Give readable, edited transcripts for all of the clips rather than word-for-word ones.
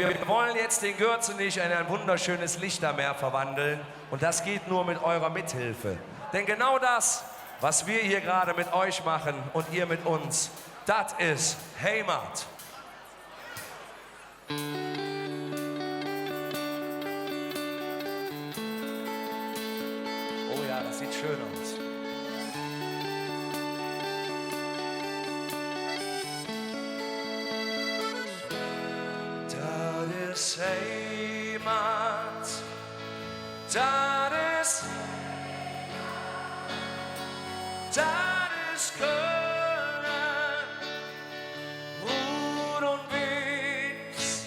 wir wollen jetzt den Gürzenich in ein wunderschönes Lichtermeer verwandeln. Und das geht nur mit eurer Mithilfe. Denn genau das, was wir hier gerade mit euch machen und ihr mit uns, das ist Heimat. Oh ja, das sieht schön aus. Das ist Heimat, das ist Köln, Rud und Wies,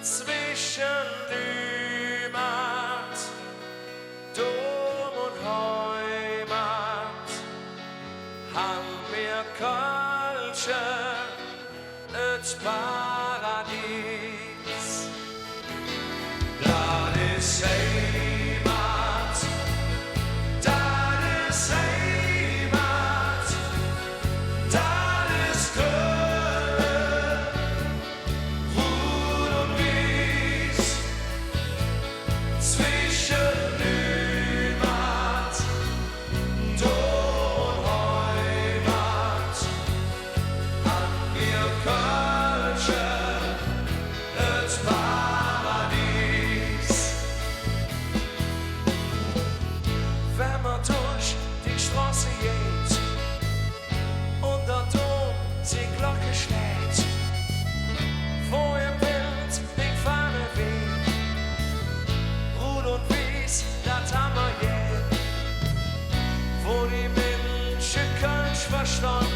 zwischen Heimat, Dom und Heimat, haben wir Kölsche, das Paradies. Das ist Heimat, das ist Heimat, das ist Köln, Rud und Wies, zwischen Heimat, Dom und Heimat, haben wir Kölsche, das Paradies. Wenn man durch die Straße geht und der Dom die Glocke schlägt, wo im Wind die Fahne weht, Rud und Wies, das haben wir je, wo die Menschen Kölsch verstanden,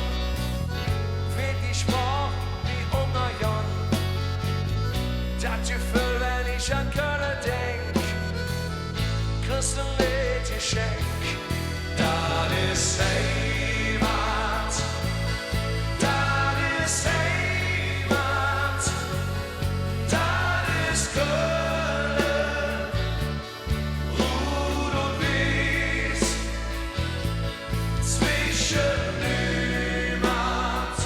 wie die Sprache, die Ungarn. Das Gefühl, wenn ich an Köln denk, kriegst du ein Geschenk. Das ist Heimat, das ist Heimat, das ist Köln, Rud und Wies, zwischen Heimat,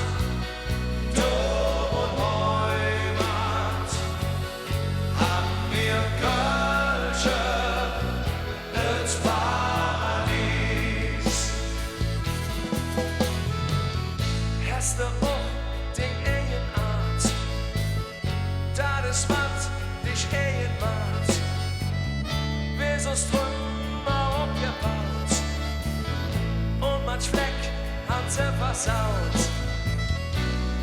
Dom und Heimat, haben wir Kölsche, das Paradies. Hast du auch den Ehenart, das ist was dich Ehen macht, wie so Strömer abgebaut und manch Fleck hat sie versaut.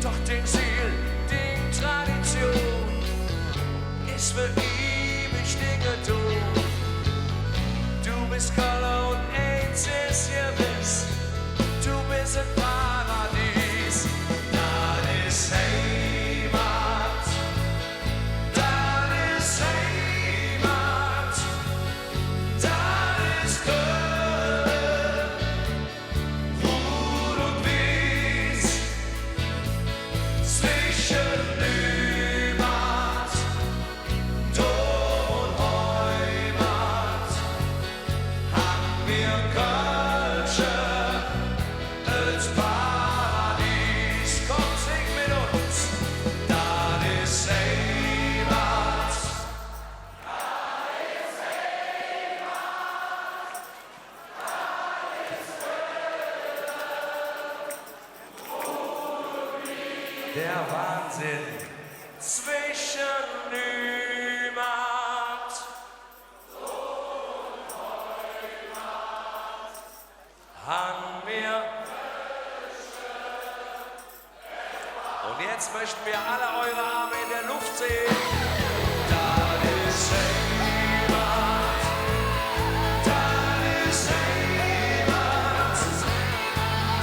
Doch den Ziel, die Tradition ist für ewig Dinge du. Du bist Kölner und eins ist gewiss, du bist ein Paradies. Das ist Heimat, das ist Heimat, das ist Köln, Rud und Wies, zwischen Heimat, Dom und Heimat, haben wir Kölsche, das Paradies. Komm, sing mit uns. Das ist Heimat. Der Wahnsinn zwischen Heimat, haben wir. Und jetzt möchten wir alle eure Arme in der Luft sehen. Das ist Heimat, das ist Heimat,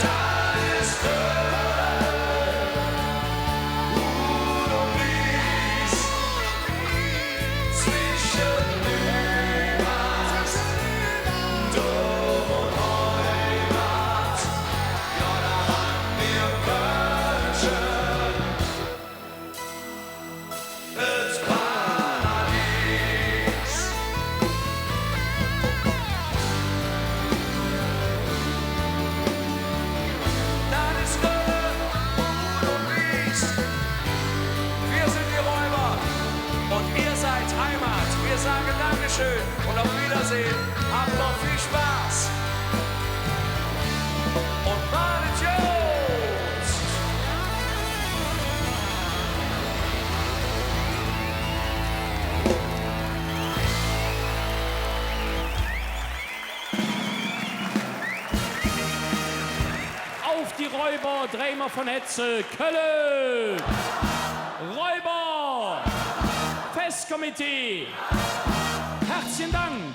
das ist Köln, Rud und Wies, zwischen Heimat, Dom und Heimat, ja, da haben wir Kölsche, Dankeschön und auf Wiedersehen. Habt noch viel Spaß. Und malet Jost! Auf die Räuber, Dreimer von Hetzel, Kölle! Räuber! Festkomitee! Herzlichen Dank!